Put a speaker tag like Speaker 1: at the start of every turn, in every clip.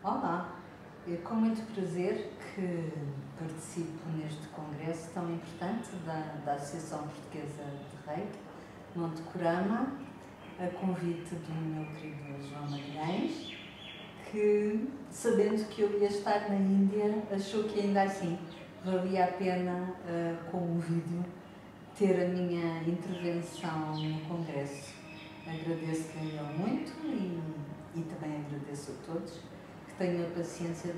Speaker 1: Olá, é com muito prazer que participo neste congresso tão importante da Associação Portuguesa de Reiki, Monte Kurama, a convite do meu querido João Magalhães, que, sabendo que eu ia estar na Índia, achou que ainda assim valia a pena, com um vídeo, ter a minha intervenção no congresso. Agradeço-lhe muito e também agradeço a todos que tenham a paciência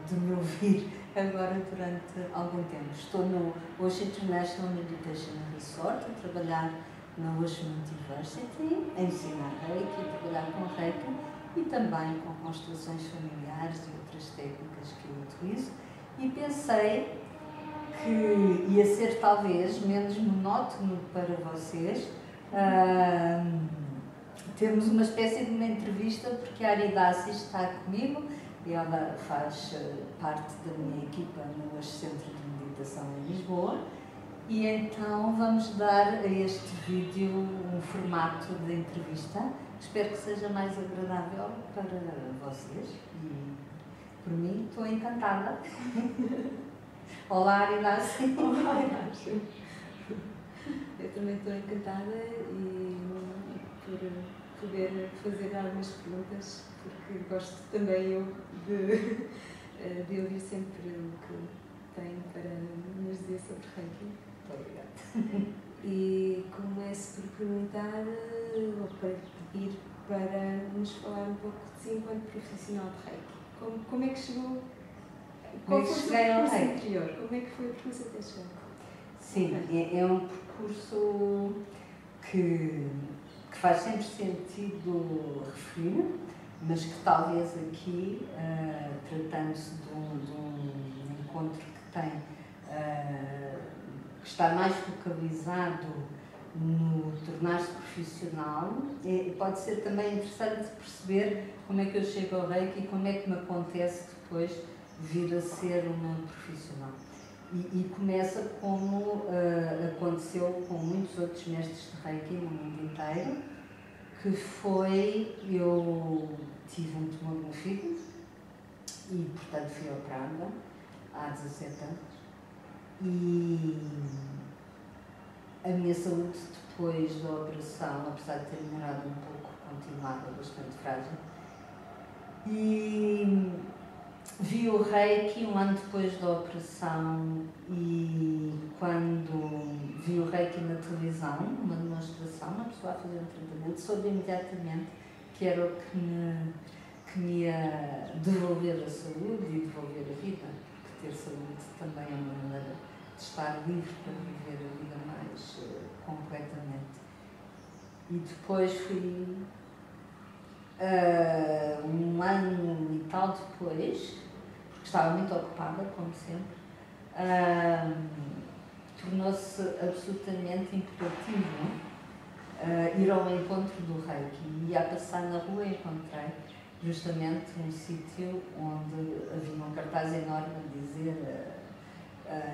Speaker 1: de me ouvir agora durante algum tempo. Estou no Osho International Meditation Resort, a trabalhar na Osho University, a ensinar Reiki, a trabalhar com Reiki e também com constelações familiares e outras técnicas que eu utilizo. E pensei que ia ser talvez menos monótono para vocês. Temos uma espécie de uma entrevista, porque a Aridasi está comigo e ela faz parte da minha equipa no Centro de Meditação em Lisboa, e então vamos dar a este vídeo um formato de entrevista. Espero que seja mais agradável para vocês e, por mim, estou encantada. Olá, Aridasi.
Speaker 2: Olá, Inácio. Eu também estou encantada e por poder fazer algumas perguntas, porque gosto também eu de ouvir sempre o que tenho para nos dizer sobre Reiki.
Speaker 1: Muito obrigada.
Speaker 2: E começo por perguntar, ou para pedir, para nos falar um pouco de si enquanto profissional de Reiki. Como é que chegou? Qual foi o seu percurso anterior? Como é que foi o percurso até chegar?
Speaker 1: Sim, é um percurso que faz sempre sentido referir, mas que talvez aqui, tratando-se de um encontro que tem, que está mais focalizado no tornar-se profissional, pode ser também interessante perceber como é que eu chego ao Reiki e como é que me acontece depois vir a ser uma profissional. E começa como aconteceu com muitos outros mestres de Reiki no mundo inteiro, que foi, eu tive um tumor no fígado e, portanto, fui operada há 17 anos. E a minha saúde depois da operação, apesar de ter demorado um pouco, continuava bastante frágil. E vi o Reiki um ano depois da operação, e quando vi o Reiki na televisão, uma demonstração, uma pessoa a fazer um tratamento, soube imediatamente que era o que me ia devolver a saúde e devolver a vida, porque ter saúde também é uma maneira de estar livre para viver a vida mais completamente. E depois fui, um ano e tal depois, porque estava muito ocupada, como sempre, tornou-se absolutamente imperativo ir ao encontro do Reiki. E a passar na rua encontrei justamente um sítio onde havia um cartaz enorme a dizer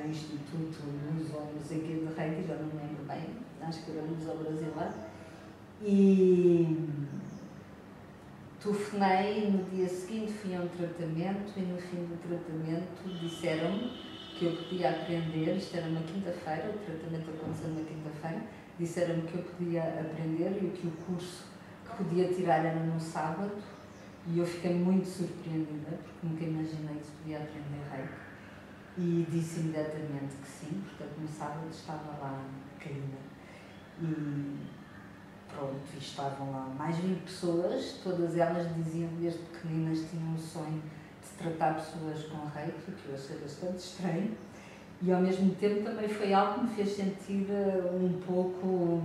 Speaker 1: Instituto Luz ou não sei o que de Reiki, já não me lembro bem, acho que era Luz ao Brasileiro. E telefonei no dia seguinte, fui a um tratamento e no fim do tratamento disseram-me que eu podia aprender, isto era uma quinta-feira, o tratamento aconteceu na quinta-feira, disseram-me que eu podia aprender e que o curso que podia tirar era no sábado, e eu fiquei muito surpreendida, porque nunca imaginei que se podia aprender Reiki, e disse imediatamente que sim, portanto no sábado estava lá caída. E pronto, e estavam lá mais de 20 pessoas, todas elas diziam que desde pequeninas tinham o sonho de tratar pessoas com Reiki, que eu achei bastante estranho, e ao mesmo tempo também foi algo que me fez sentir um pouco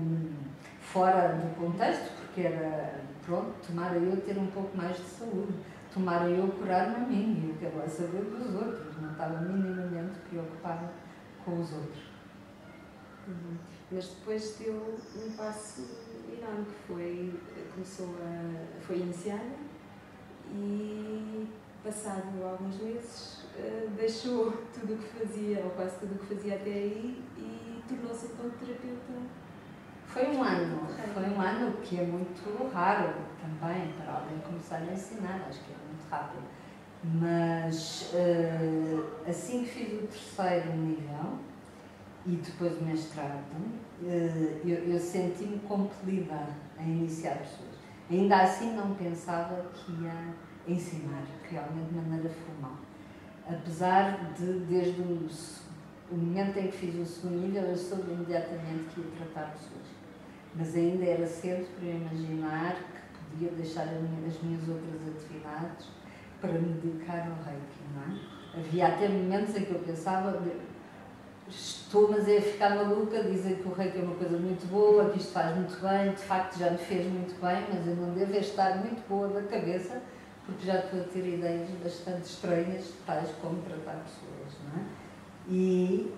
Speaker 1: fora do contexto, porque era, pronto, tomara eu ter um pouco mais de saúde, tomara eu curar-me a mim, e eu quero lá saber dos outros, não estava minimamente preocupada com os outros.
Speaker 2: Mas depois deu um passo enorme, que foi iniciada e, passado alguns meses, deixou tudo o que fazia, ou quase tudo o que fazia até aí, e tornou-se então terapeuta.
Speaker 1: Foi um ano que é muito raro também para alguém começar a ensinar, acho que é muito rápido. Mas assim que fiz o terceiro nível e depois o mestrado, eu senti-me compelida a iniciar pessoas. Ainda assim não pensava que ia ensinar realmente de maneira formal. Apesar de, desde o momento em que fiz o segundo nível, eu soube imediatamente que ia tratar pessoas. Mas ainda era cedo para eu imaginar que podia deixar as minhas outras atividades para me dedicar ao Reiki, não é? Havia até momentos em que eu pensava, estou mas é a ficar maluca, dizem que o Reiki é uma coisa muito boa, que isto faz muito bem, de facto já me fez muito bem, mas eu não devo estar muito boa da cabeça, porque já estou a ter ideias bastante estranhas, tais como tratar pessoas, não é? E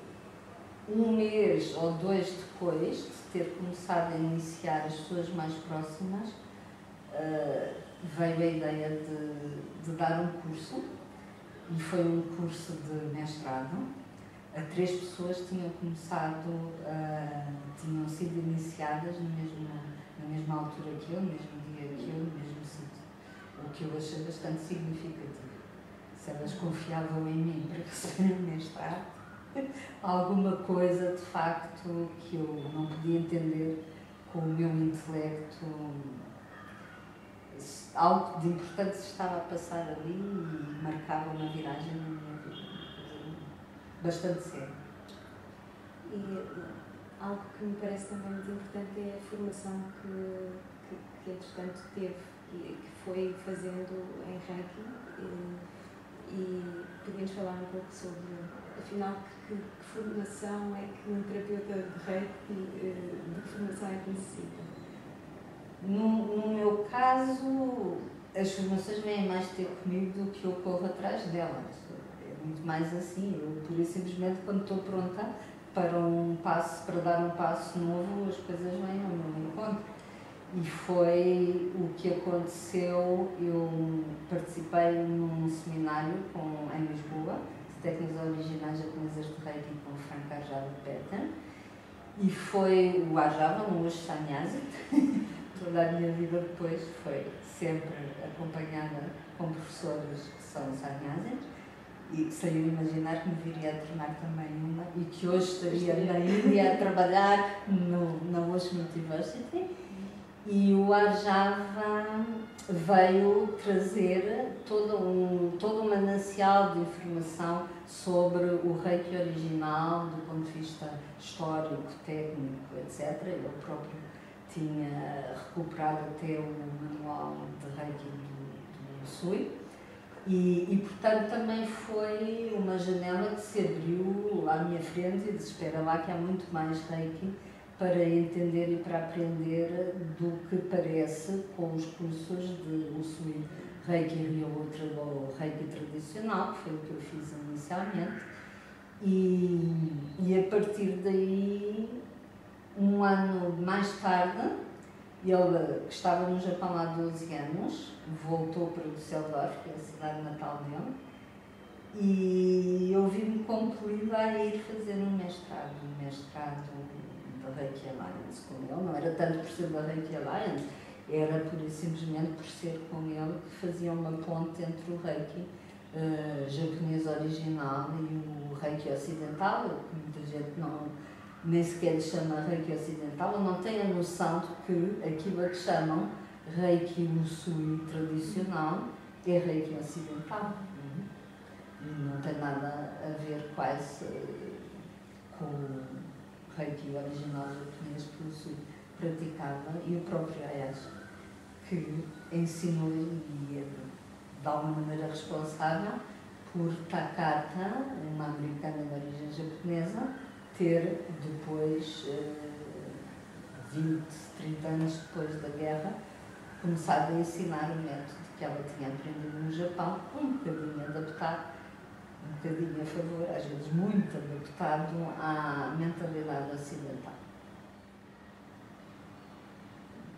Speaker 1: um mês ou dois depois de ter começado a iniciar as pessoas mais próximas, veio a ideia de dar um curso, e foi um curso de mestrado. 3 pessoas tinham começado, tinham sido iniciadas na mesma altura que eu, no mesmo dia que eu, no mesmo sítio, o que eu achei bastante significativo. Se elas confiavam em mim para receber o mestrado, alguma coisa de facto que eu não podia entender com o meu intelecto, algo de importante se estava a passar ali e marcava uma viragem na minha vida, bastante sério.
Speaker 2: E algo que me parece também muito importante é a formação que entretanto teve e que foi fazendo em Reiki, e podíamos falar um pouco sobre, afinal, que formação é que um terapeuta de Reiki, de formação é que necessita?
Speaker 1: No meu caso, as formações vêm mais ter comigo do que eu corro atrás delas. É muito mais assim. Eu, pura e simplesmente, quando estou pronta para dar um passo novo, as coisas vêm ao meu encontro. E foi o que aconteceu. Eu participei num seminário em Lisboa, de técnicas originais japonesas de Reiki, com o Frank Arjava Peter. E foi o Arjava, um hoje sannyasi. Toda a minha vida depois foi sempre acompanhada com professores que são sannyasis, e sem eu imaginar que me viria a tornar também uma, e que hoje estaria na Índia a trabalhar na Osho University. E o Arjava veio trazer todo um manancial de informação sobre o Reiki original, do ponto de vista histórico, técnico, etc. Ele próprio tinha recuperado até o manual de Reiki do Usui, e portanto também foi uma janela que se abriu à minha frente e disse: espera lá que há muito mais Reiki para entender e para aprender do que parece com os cursos de Usui Reiki Ryotra ou Reiki tradicional, que foi o que eu fiz inicialmente, e a partir daí, um ano mais tarde, ele, que estava no Japão há 12 anos, voltou para Düsseldorf, que é a cidade natal dele, e eu vi-me compelida a ir fazer um mestrado da Reiki Alliance com ele. Não era tanto por ser da Reiki Alliance, era pura e simplesmente por ser com ele que fazia uma ponte entre o Reiki japonês original e o Reiki ocidental, que muita gente nem sequer lhe chama Reiki ocidental, ou não tem a noção de que aquilo a que chamam Reiki Usui tradicional é Reiki ocidental. E não tem nada a ver quase com o Reiki original japonês que o Usui praticava, e o próprio Ayashi, que ensinou de alguma maneira responsável por Takata, uma americana de origem japonesa, ter depois, 20, 30 anos depois da guerra, começado a ensinar o método que ela tinha aprendido no Japão, um bocadinho adaptado, um bocadinho a favor, às vezes muito adaptado à mentalidade ocidental.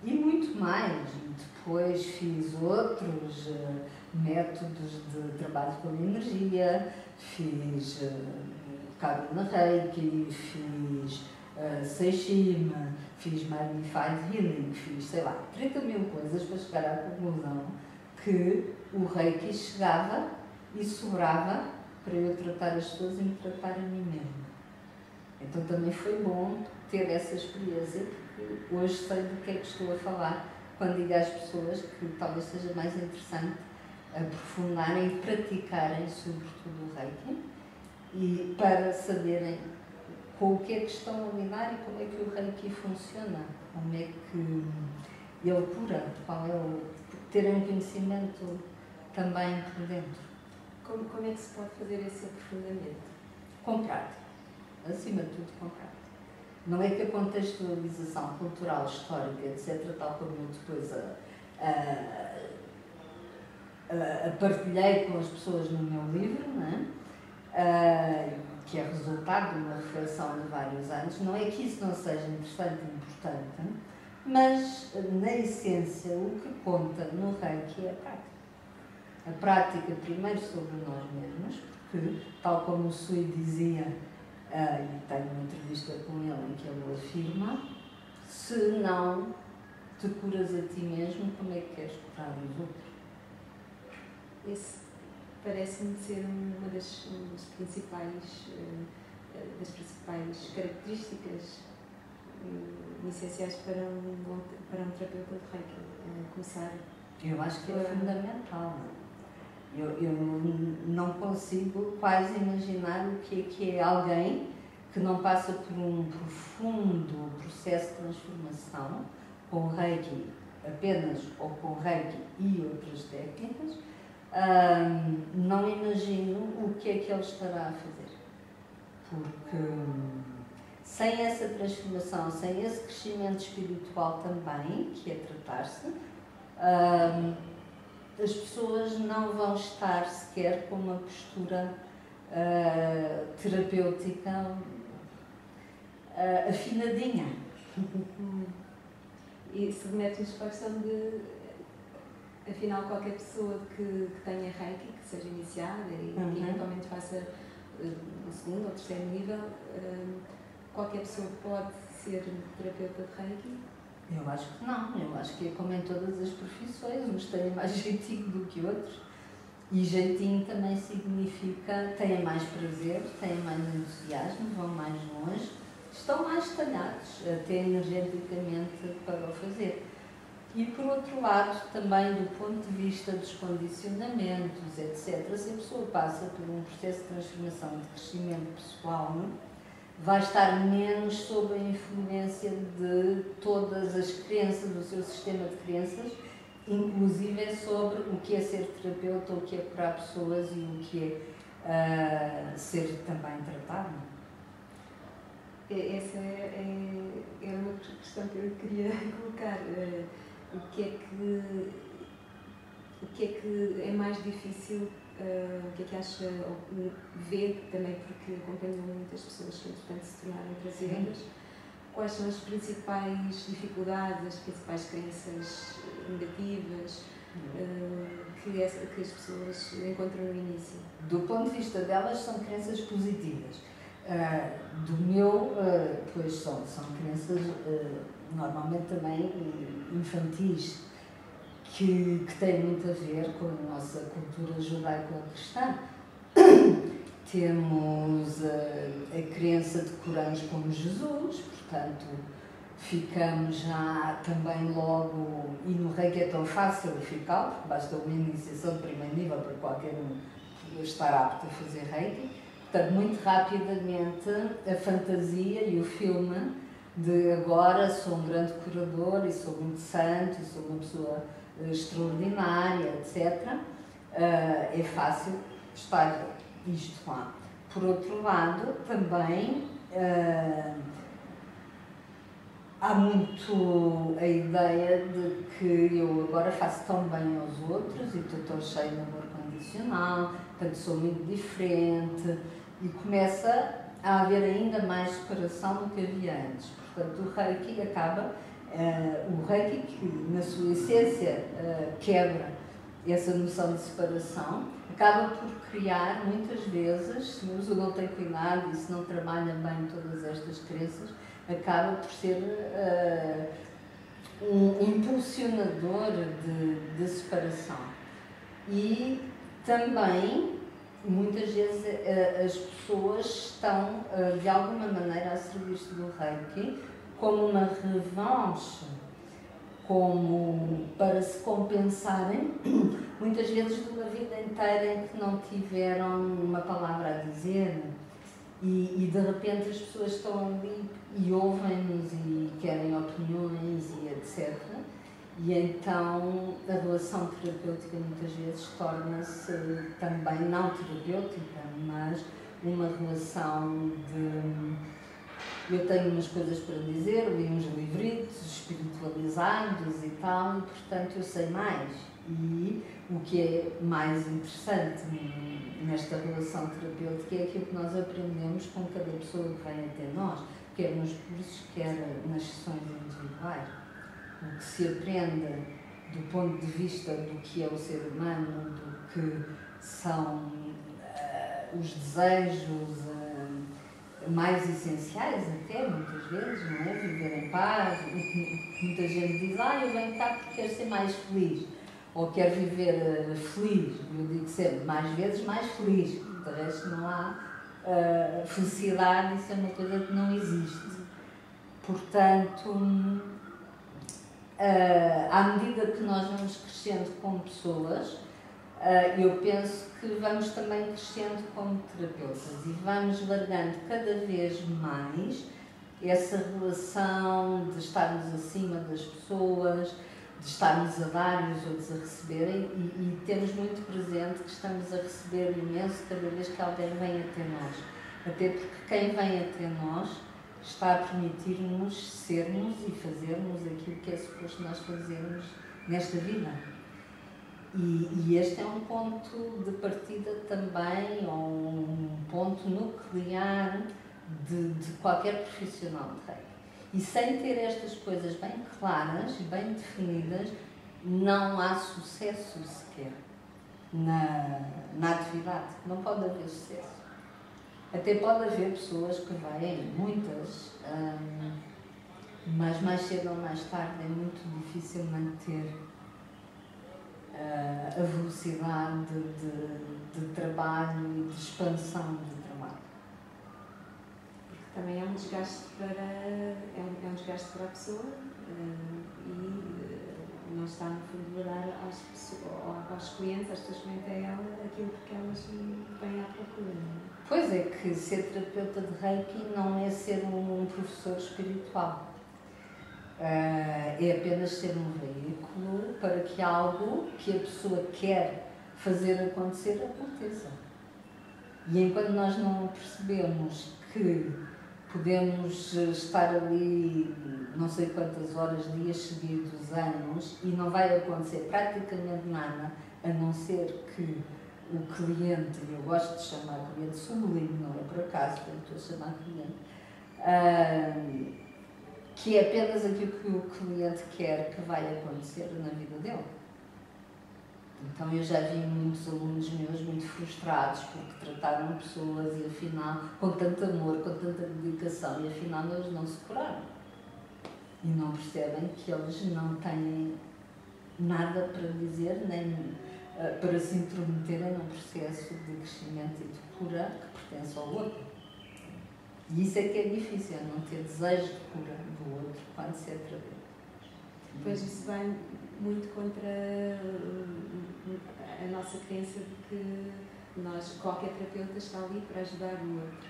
Speaker 1: E muito mais. Depois fiz outros métodos de trabalho com energia, fiz Karuna Reiki, fiz Seishima, fiz Magnified Healing, fiz, sei lá, 30 mil coisas para chegar à conclusão que o Reiki chegava e sobrava para eu tratar as pessoas e me tratar a mim mesma. Então também foi bom ter essa experiência, porque hoje sei do que é que estou a falar quando digo às pessoas que talvez seja mais interessante aprofundarem e praticarem sobretudo o Reiki, e para saberem com o que é que estão a lidar e como é que o Reiki funciona, como é que ele cura, qual é terem um conhecimento também por dentro.
Speaker 2: Como é que se pode fazer esse aprofundamento?
Speaker 1: Com prática, acima de tudo com prática. Não é que a contextualização cultural, histórica, etc., tal como eu depois a partilhei com as pessoas no meu livro, não é? Que é resultado de uma reflexão de vários anos, não é que isso não seja interessante e importante, mas, na essência, o que conta no Reiki é a prática. A prática, primeiro, sobre nós mesmos, porque, tal como o Sui dizia, e tenho uma entrevista com ele em que ele afirma, se não te curas a ti mesmo, como é que queres curar os outros?
Speaker 2: Esse parece-me ser uma das principais características essenciais para um terapeuta de Reiki. Começar.
Speaker 1: Eu acho que é fundamental. Eu não consigo quase imaginar o que é alguém que não passa por um profundo processo de transformação com Reiki apenas ou com Reiki e outras técnicas. Não imagino o que é que ele estará a fazer, porque sem essa transformação, sem esse crescimento espiritual também, que é tratar-se, as pessoas não vão estar sequer com uma postura terapêutica afinadinha.
Speaker 2: E submete-nos para a questão de, afinal, qualquer pessoa que tenha Reiki, que seja iniciada e que eventualmente faça o segundo ou terceiro nível, qualquer pessoa pode ser terapeuta de Reiki?
Speaker 1: Eu acho que não. Eu acho que é como em todas as profissões, uns têm mais jeitinho do que outros. E jeitinho também significa têm mais prazer, têm mais entusiasmo, vão mais longe, estão mais talhados, até energeticamente, para o fazer. E, por outro lado, também do ponto de vista dos condicionamentos, etc., se a pessoa passa por um processo de transformação, de crescimento pessoal, vai estar menos sob a influência de todas as crenças, do seu sistema de crenças, inclusive sobre o que é ser terapeuta, o que é curar pessoas e o que é ser também tratado.
Speaker 2: Essa é uma questão que eu queria colocar. O que é que é mais difícil, o que é que acha, ou vê também, porque acompanham muitas pessoas que, entretanto, se tornaram brasileiras, quais são as principais dificuldades, as principais crenças negativas que as pessoas encontram no início?
Speaker 1: Do ponto de vista delas, são crenças positivas. Do meu, pois são crenças normalmente também infantis, que têm muito a ver com a nossa cultura judaico-cristã. Temos a crença de que curamos como Jesus, portanto, ficamos já também logo, e no Reiki é tão fácil ficar, porque basta uma iniciação de primeiro nível para qualquer um estar apto a fazer Reiki. Portanto, muito rapidamente a fantasia e o filme de agora sou um grande curador e sou muito santo e sou uma pessoa extraordinária, etc. É fácil estar isto lá. Por outro lado, também há muito a ideia de que eu agora faço tão bem aos outros e estou tão cheio de amor condicional, portanto sou muito diferente, e começa a haver ainda mais separação do que havia antes. Portanto, o Reiki acaba, o Reiki, que na sua essência quebra essa noção de separação, acaba por criar, muitas vezes, se o uso não tem cuidado e se não trabalha bem todas estas crenças, acaba por ser um impulsionador de separação. E também muitas vezes as pessoas estão, de alguma maneira, a serviço do Reiki como uma revanche, como para se compensarem, muitas vezes de uma vida inteira em que não tiveram uma palavra a dizer e de repente as pessoas estão ali e ouvem-nos e querem opiniões e etc. E então a relação terapêutica muitas vezes torna-se também não terapêutica, mas uma relação de eu tenho umas coisas para dizer, li uns livritos espiritualizados e tal, e portanto eu sei mais. E o que é mais interessante nesta relação terapêutica é aquilo que nós aprendemos com cada pessoa que vem até nós, quer nos cursos, quer nas sessões individuais. O que se aprende do ponto de vista do que é o ser humano, do que são os desejos mais essenciais até, muitas vezes, não é? Viver em paz. Muita gente diz, eu venho cá porque quero ser mais feliz, ou quero viver feliz. Eu digo sempre, mais vezes mais feliz, de resto não há felicidade, isso é uma coisa que não existe. Portanto, à medida que nós vamos crescendo como pessoas, eu penso que vamos também crescendo como terapeutas e vamos largando cada vez mais essa relação de estarmos acima das pessoas, de estarmos a dar e os outros a receberem e temos muito presente que estamos a receber imenso cada vez que alguém vem até nós. Até porque quem vem até nós está a permitir-nos sermos e fazermos aquilo que é suposto nós fazermos nesta vida. E este é um ponto de partida também, ou um ponto nuclear de qualquer profissional de Reiki. E sem ter estas coisas bem claras e bem definidas, não há sucesso sequer na atividade. Não pode haver sucesso. Até pode haver pessoas que vêm, muitas, mas mais cedo ou mais tarde é muito difícil manter a velocidade de trabalho e de expansão do trabalho.
Speaker 2: Porque também é um desgaste para, desgaste para a pessoa e não está, no fundo, a dar aos clientes, às pessoas que vêm até ela, aquilo que elas vêm à procura.
Speaker 1: Pois é que ser terapeuta de Reiki não é ser um professor espiritual. É apenas ser um veículo para que algo que a pessoa quer fazer acontecer, aconteça. E enquanto nós não percebemos que podemos estar ali não sei quantas horas, dias seguidos, anos, e não vai acontecer praticamente nada, a não ser que o cliente, eu gosto de chamar cliente sublime, não é por acaso que eu estou a chamar cliente, que é apenas aquilo que o cliente quer que vai acontecer na vida dele. Então eu já vi muitos alunos meus muito frustrados porque trataram pessoas e afinal, com tanto amor, com tanta dedicação, e afinal eles não se curaram. E não percebem que eles não têm nada para dizer, nem para se intrometerem num processo de crescimento e de cura que pertence ao outro. E isso é que é difícil, não ter desejo de cura do outro quando se é terapeuta.
Speaker 2: Pois isso vai muito contra a nossa crença de que qualquer terapeuta está ali para ajudar o outro.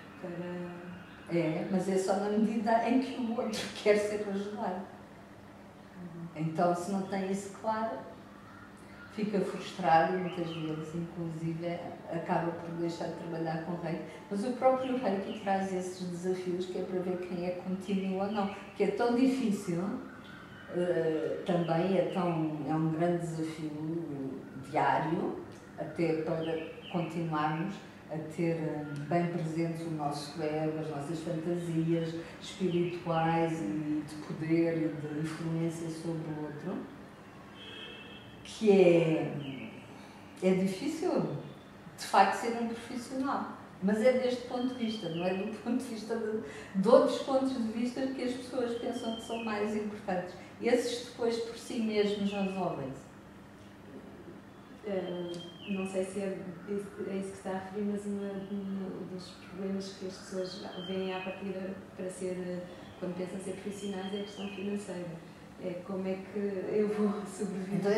Speaker 1: Mas é só na medida em que o outro quer ser ajudado. Então, se não tem isso claro, fica frustrado e muitas vezes, inclusive, acaba por deixar de trabalhar com o Reiki. Mas o próprio Reiki traz esses desafios que é para ver quem é contínuo ou não, que é tão difícil, também é um grande desafio diário, até para continuarmos a ter bem presentes o nosso ego, as nossas fantasias espirituais e de poder e de influência sobre o outro, que é difícil, de facto, ser um profissional. Mas é deste ponto de vista, não é do ponto de vista de outros pontos de vista que as pessoas pensam que são mais importantes. Esses depois por si mesmos resolvem-se.
Speaker 2: não sei se é isso que está a referir, mas um dos problemas que as pessoas veem à partida para ser, quando pensam ser profissionais, é a questão financeira. É como é que eu vou sobreviver.
Speaker 1: Então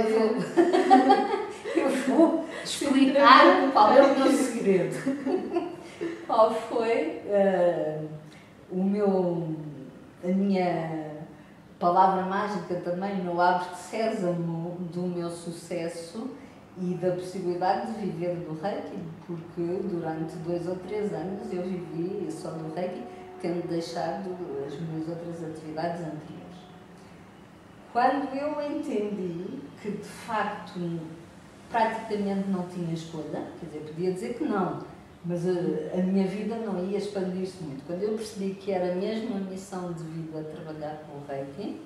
Speaker 1: eu vou explicar qual é o meu segredo. Qual foi a minha palavra mágica também, o meu abre de sésamo do meu sucesso e da possibilidade de viver do Reiki, porque durante 2 ou 3 anos eu vivi só do Reiki, tendo deixado as minhas outras atividades anteriores. Quando eu entendi que de facto praticamente não tinha escolha, quer dizer, podia dizer que não, mas a minha vida não ia expandir-se muito. Quando eu percebi que era mesmo a missão de vida trabalhar com o Reiki,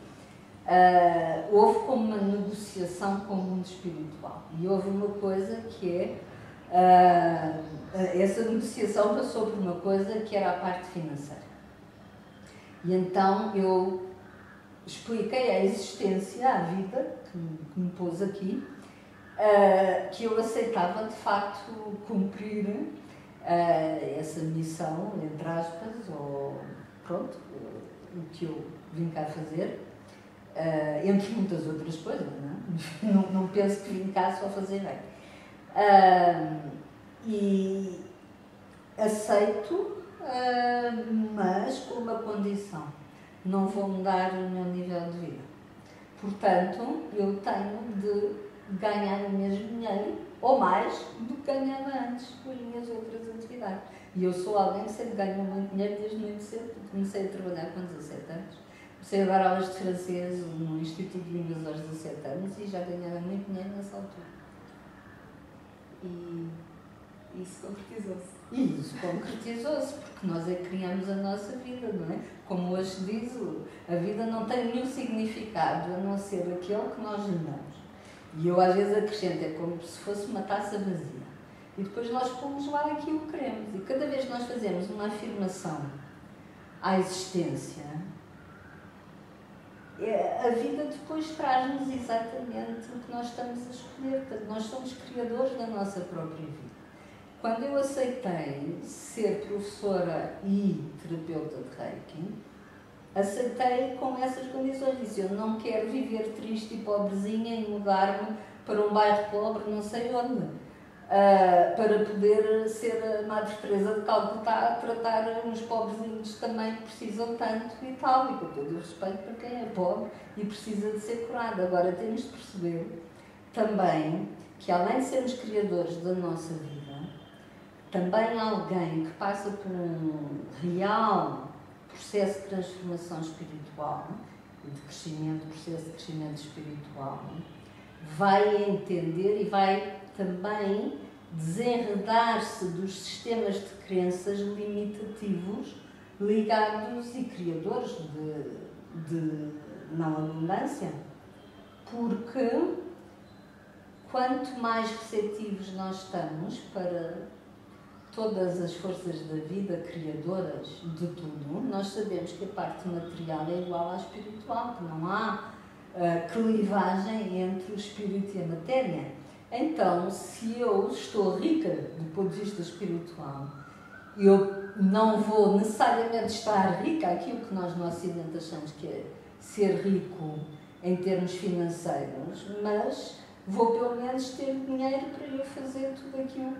Speaker 1: houve como uma negociação com o mundo espiritual. E houve uma coisa que é, essa negociação passou por uma coisa que era a parte financeira. E então eu expliquei à existência, à vida, que me pôs aqui, que eu aceitava de facto cumprir essa missão, entre aspas, ou pronto, o que eu vim cá fazer, entre muitas outras coisas, não penso que vim cá só fazer bem. E aceito, mas com uma condição: não vou mudar o meu nível de vida. Portanto, eu tenho de ganhar o mesmo dinheiro, ou mais, do que ganhava antes com as minhas outras atividades. E eu sou alguém que sempre ganhou muito dinheiro desde muito cedo. Comecei a trabalhar com 17 anos. Comecei a dar aulas de francês no Instituto de Línguas aos 17 anos e já ganhava muito dinheiro nessa altura.
Speaker 2: E isso concretizou-se.
Speaker 1: E isso concretizou-se, porque nós é que criamos a nossa vida, não é? Como hoje se diz, a vida não tem nenhum significado a não ser aquele que nós lhe damos. E eu às vezes acrescento, é como se fosse uma taça vazia. E depois nós pomos lá aquilo que queremos. E cada vez que nós fazemos uma afirmação à existência, a vida depois traz-nos exatamente o que nós estamos a escolher. Portanto, nós somos criadores da nossa própria vida. Quando eu aceitei ser professora e terapeuta de Reiki, aceitei com essas condições. Disse, eu não quero viver triste e pobrezinha e mudar-me para um bairro pobre, não sei onde, para poder ser a Madre Teresa de Calcutá, tratar uns pobrezinhos também que precisam tanto e tal, e com todo o respeito para quem é pobre e precisa de ser curado. Agora temos de perceber também que, além de sermos criadores da nossa vida, também alguém que passa por um real processo de transformação espiritual e de crescimento, processo de crescimento espiritual, vai entender e vai também desenredar-se dos sistemas de crenças limitativos ligados e criadores de não abundância. Porque quanto mais receptivos nós estamos para todas as forças da vida criadoras de tudo, nós sabemos que a parte material é igual à espiritual, que não há clivagem entre o espírito e a matéria. Então, se eu estou rica do ponto de vista espiritual, eu não vou necessariamente estar rica, aquilo que nós no Ocidente achamos que é ser rico em termos financeiros, mas vou pelo menos ter dinheiro para eu fazer tudo aquilo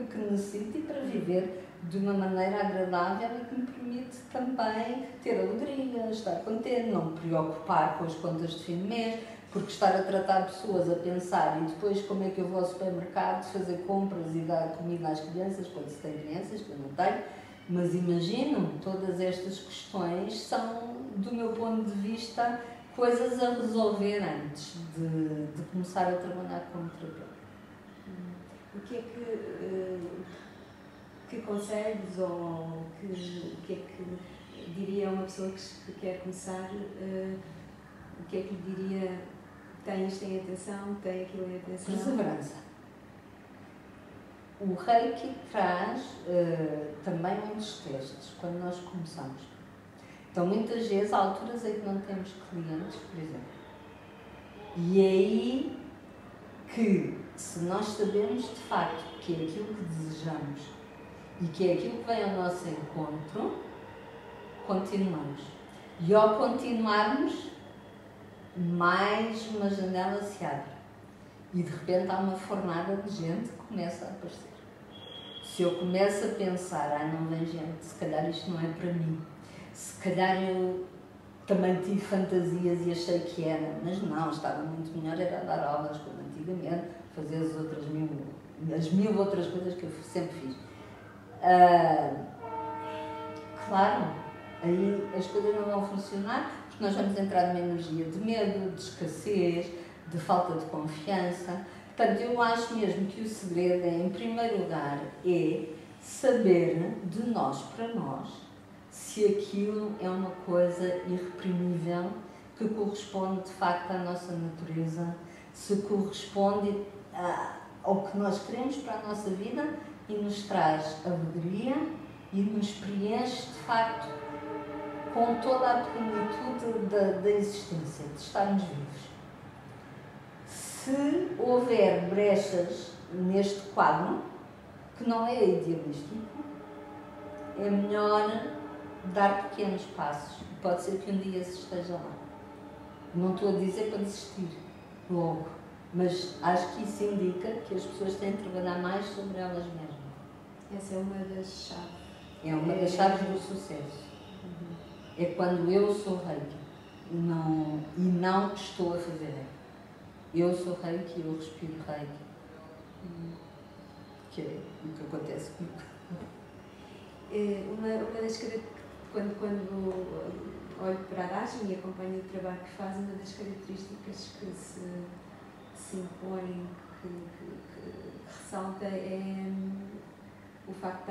Speaker 1: que necessito e para viver de uma maneira agradável e que me permite também ter alegria, estar contente, não me preocupar com as contas de fim de mês, porque estar a tratar pessoas, a pensar e depois como é que eu vou ao supermercado fazer compras e dar comida às crianças, quando se tem crianças, que eu não tenho, mas imagino, todas estas questões são, do meu ponto de vista, coisas a resolver antes de começar a trabalhar como terapeuta.
Speaker 2: O que é que consegues ou que é que diria uma pessoa que quer começar, o que é que lhe diria, tem isto em atenção, tem aquilo em atenção?
Speaker 1: Perseverança. O Reiki traz também muitos testes quando nós começamos. Então, muitas vezes, há alturas em que não temos clientes, por exemplo. E é aí que se nós sabemos de facto que é aquilo que desejamos e que é aquilo que vem ao nosso encontro, continuamos. E ao continuarmos, mais uma janela se abre. E de repente há uma fornada de gente que começa a aparecer. Se eu começo a pensar, não vem gente, se calhar isto não é para mim. Se calhar eu também tive fantasias e achei que era, mas não, estava muito melhor, era dar aulas como antigamente, fazer as mil outras coisas que eu sempre fiz. Claro, aí as coisas não vão funcionar, porque nós vamos entrar numa energia de medo, de escassez, de falta de confiança. Portanto, eu acho mesmo que o segredo é, em primeiro lugar, é saber de nós para nós se aquilo é uma coisa irreprimível, que corresponde de facto à nossa natureza, se corresponde ao que nós queremos para a nossa vida e nos traz alegria e nos preenche de facto com toda a plenitude da existência, de estarmos vivos. Se houver brechas neste quadro, que não é idealístico, é melhor dar pequenos passos. Pode ser que um dia se esteja lá. Não estou a dizer para desistir logo, mas acho que isso indica que as pessoas têm de trabalhar mais sobre elas mesmas.
Speaker 2: Essa é uma das chaves.
Speaker 1: É uma das chaves do sucesso. É quando eu sou reiki e não estou a fazer reiki. Eu sou reiki e eu respiro reiki. Que é o que acontece comigo.
Speaker 2: Uma das características, quando olho para a Rajni e acompanho o trabalho que faz, uma das características que se impõe, que ressalta, é o facto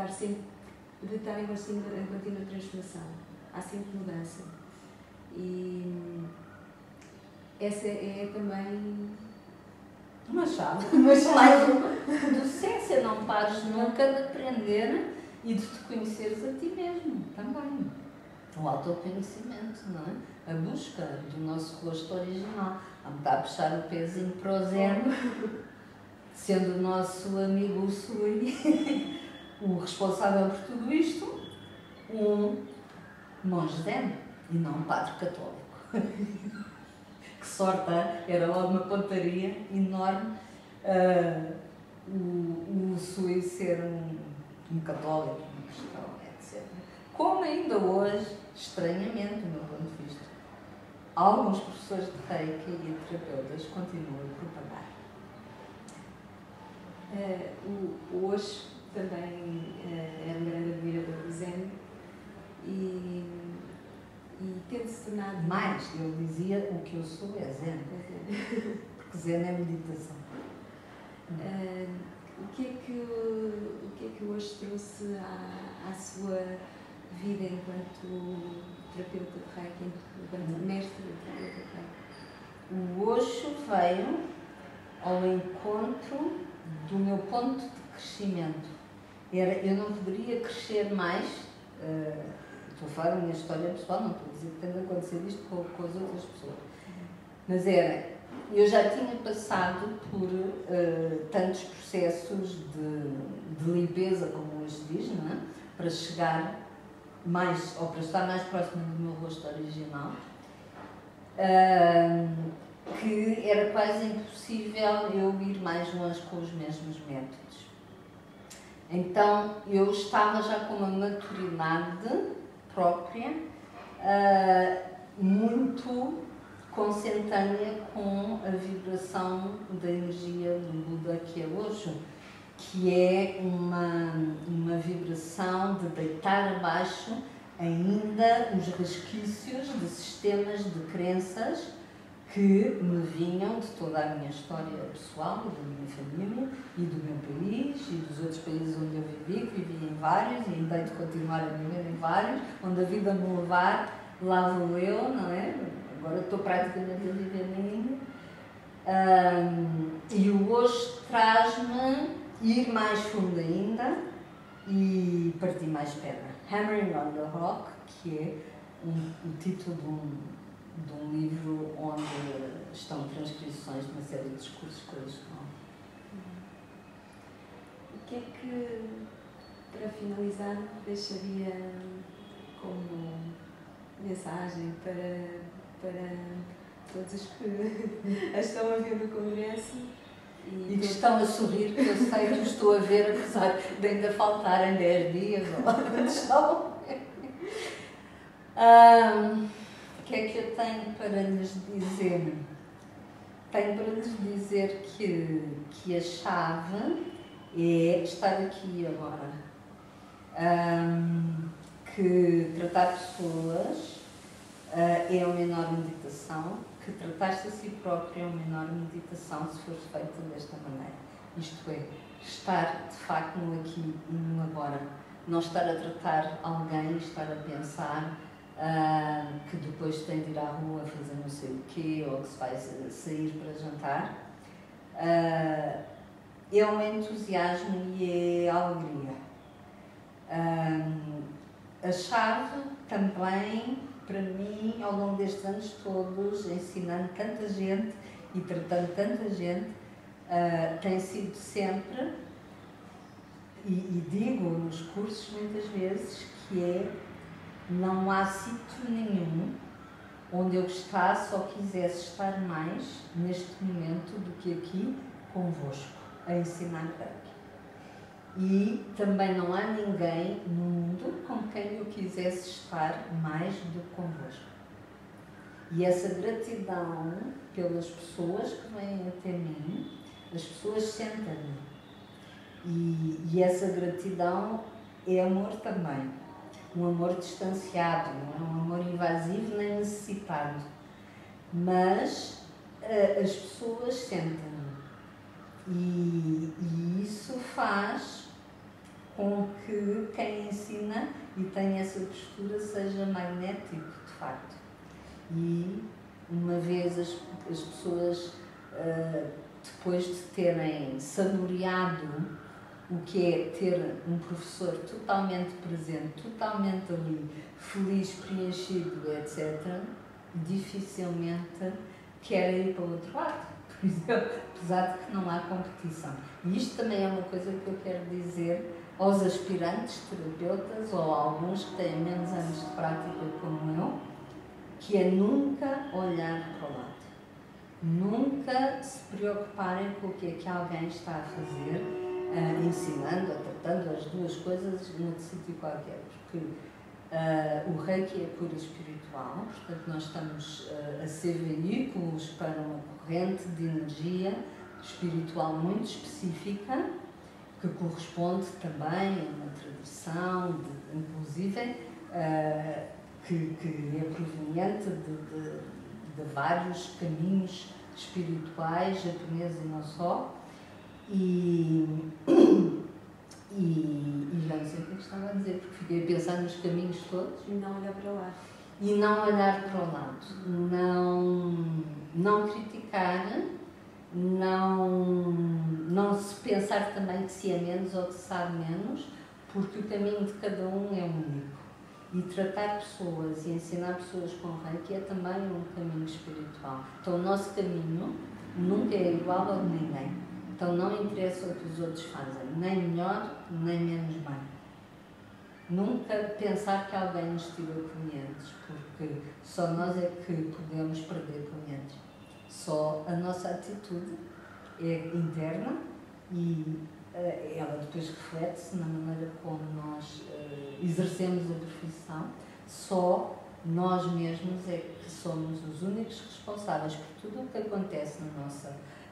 Speaker 2: de estar em contínua transformação. Há sempre mudança. E essa é também
Speaker 1: uma chave. Uma chave do sucesso. Não pares nunca de aprender e de te conheceres a ti mesmo também. O autoconhecimento, não é? A busca do nosso rosto original. Vamos a puxar o pezinho para o zero, sendo o nosso amigo Usui o responsável por tudo isto, um monge zen e não um padre católico. Que sorte, era logo uma pontaria enorme o Usui ser um católico, um cristão, etc. Como ainda hoje, estranhamente, do meu ponto de vista, alguns professores de reiki e terapeutas continuam a propagar.
Speaker 2: O Osho também era um grande admirador do Zen e tendo-se tornado...
Speaker 1: Mais, eu dizia, o que eu sou é Zen. Porque Zen é meditação.
Speaker 2: O que é que o Osho trouxe à sua vida enquanto terapeuta de reiki, enquanto mestre de terapeuta de reiki?
Speaker 1: O Osho veio ao encontro do meu ponto de crescimento. Eu não poderia crescer mais, estou a falar da minha história pessoal, não estou a dizer que tem de acontecer isto com as outras pessoas, mas eu já tinha passado por tantos processos de limpeza, como hoje diz, não é? Para chegar mais, ou para estar mais próximo do meu rosto original, que era quase impossível eu ir mais longe com os mesmos métodos. Então, eu estava já com uma maturidade própria, muito consentânea com a vibração da energia do Buda, que é Osho, que é uma vibração de deitar abaixo ainda os resquícios de sistemas de crenças que me vinham de toda a minha história pessoal, da minha família e do meu país e dos outros países onde eu vivi em vários e ainda hei de continuar a viver em vários, onde a vida me levar, lá vou eu, não é? Agora estou praticamente a viver na Índia. E o Osho traz-me ir mais fundo ainda e partir mais pedra. Hammering on the Rock, que é o título de um livro onde estão transcrições de uma série de discursos que eu estou
Speaker 2: O que é que, para finalizar, deixaria como mensagem para todos os que estão a ver no Congresso?
Speaker 1: E que estão a sorrir, que eu sei que estou a ver, apesar de ainda faltarem 10 dias. O que é que eu tenho para lhes dizer? Tenho para lhes dizer que a chave é estar aqui e agora. Que tratar pessoas é uma enorme meditação, que tratar-se a si próprio é uma enorme meditação se for feita desta maneira. Isto é, estar de facto no aqui e no agora. Não estar a tratar alguém, estar a pensar que depois tem de ir à rua fazer não sei o quê, ou que se vai sair para jantar. É um entusiasmo e é alegria. A chave também, para mim, ao longo destes anos todos, ensinando tanta gente e tratando tanta gente, tem sido sempre, e digo nos cursos muitas vezes, que é: não há sítio nenhum onde eu gostasse ou quisesse estar mais neste momento do que aqui convosco, a ensinar Reiki. E também não há ninguém no mundo com quem eu quisesse estar mais do que convosco. E essa gratidão pelas pessoas que vêm até mim, as pessoas sentem-me. E essa gratidão é amor também. Um amor distanciado, não é um amor invasivo nem necessitado. Mas as pessoas sentem-me. E isso faz com que quem ensina e tem essa postura seja magnético, de facto. E uma vez as pessoas, depois de terem saboreado o que é ter um professor totalmente presente, totalmente ali, feliz, preenchido, etc., dificilmente querem ir para o outro lado, por exemplo, apesar de que não há competição. E isto também é uma coisa que eu quero dizer aos aspirantes terapeutas ou a alguns que têm menos anos de prática como eu, que é nunca olhar para o lado. Nunca se preocuparem com o que é que alguém está a fazer, ensinando ou tratando as duas coisas num sítio qualquer, porque o Reiki é cura espiritual, portanto nós estamos a ser veículos para uma corrente de energia espiritual muito específica, que corresponde também a uma tradição, inclusive, que é proveniente de vários caminhos espirituais, japoneses e não só. E já não sei o que estava a dizer, porque fiquei a pensar nos caminhos todos.
Speaker 2: E não olhar para lá.
Speaker 1: E não olhar para o lado. Não criticar, não se pensar também que se é menos ou que se sabe menos, porque o caminho de cada um é único. E tratar pessoas e ensinar pessoas com Reiki é também um caminho espiritual. Então o nosso caminho nunca é igual ao de ninguém. Então não interessa o que os outros fazem, nem melhor, nem menos bem. Nunca pensar que alguém nos tira clientes, porque só nós é que podemos perder clientes. Só a nossa atitude é interna e ela depois reflete-se na maneira como nós exercemos a profissão. Só nós mesmos é que somos os únicos responsáveis por tudo o que acontece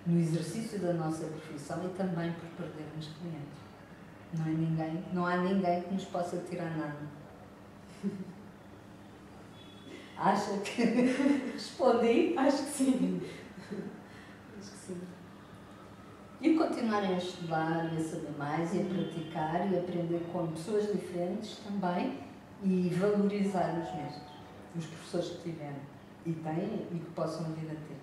Speaker 1: no exercício da nossa profissão e também por perdermos clientes. Não há ninguém que nos possa tirar nada. Acha que respondi?
Speaker 2: Acho que sim. Acho que sim.
Speaker 1: E continuarem a estudar e a saber mais e a praticar e a aprender com pessoas diferentes também e valorizar os mestres, os professores que tiveram e têm e que possam vir a ter.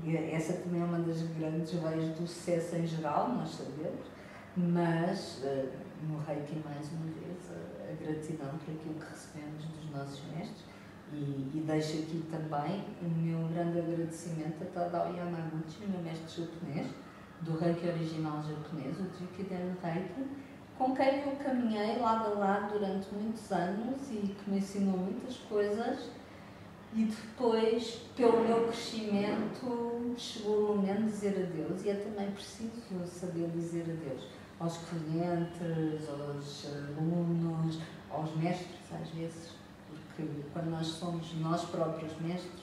Speaker 1: E essa também é uma das grandes leis do sucesso em geral, nós sabemos, mas no Reiki, mais uma vez, a gratidão por aquilo que recebemos dos nossos mestres e deixo aqui também o meu grande agradecimento a Tadao Yamaguchi, meu mestre japonês, do Reiki original japonês, o Jukiden Reiki, com quem eu caminhei lado a lado durante muitos anos e que me ensinou muitas coisas. E depois, pelo meu crescimento, chegou o momento de dizer adeus, e é também preciso saber dizer adeus aos clientes, aos alunos, aos mestres, às vezes, porque quando nós somos nós próprios mestres,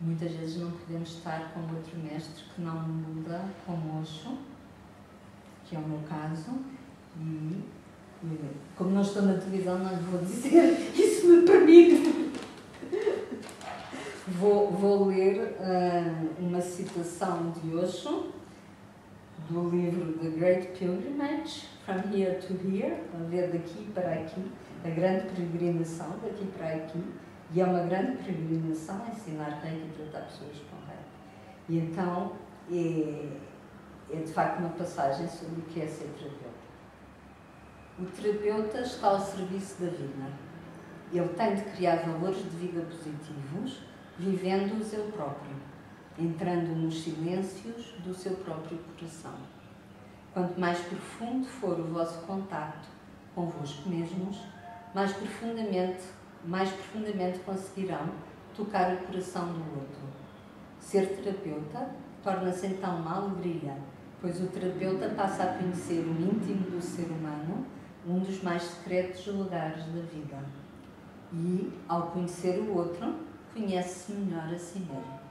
Speaker 1: muitas vezes não podemos estar com outro mestre que não muda como Osho, que é o meu caso, e como não estou na televisão não lhe vou dizer, isso me permite. Vou ler uma citação de Osho, do livro The Great Pilgrimage, From Here to Here, a ver daqui para aqui, a grande peregrinação daqui para aqui, e é uma grande peregrinação ensinar Reiki e tratar pessoas com Reiki. E então é de facto uma passagem sobre o que é ser terapeuta. O terapeuta está ao serviço da vida. Ele tem de criar valores de vida positivos, vivendo-os ele próprio, entrando nos silêncios do seu próprio coração. Quanto mais profundo for o vosso contacto convosco mesmos, mais profundamente conseguirão tocar o coração do outro. Ser terapeuta torna-se então uma alegria, pois o terapeuta passa a conhecer o íntimo do ser humano, um dos mais secretos lugares da vida. E, ao conhecer o outro, conhece-se melhor a si mesmo.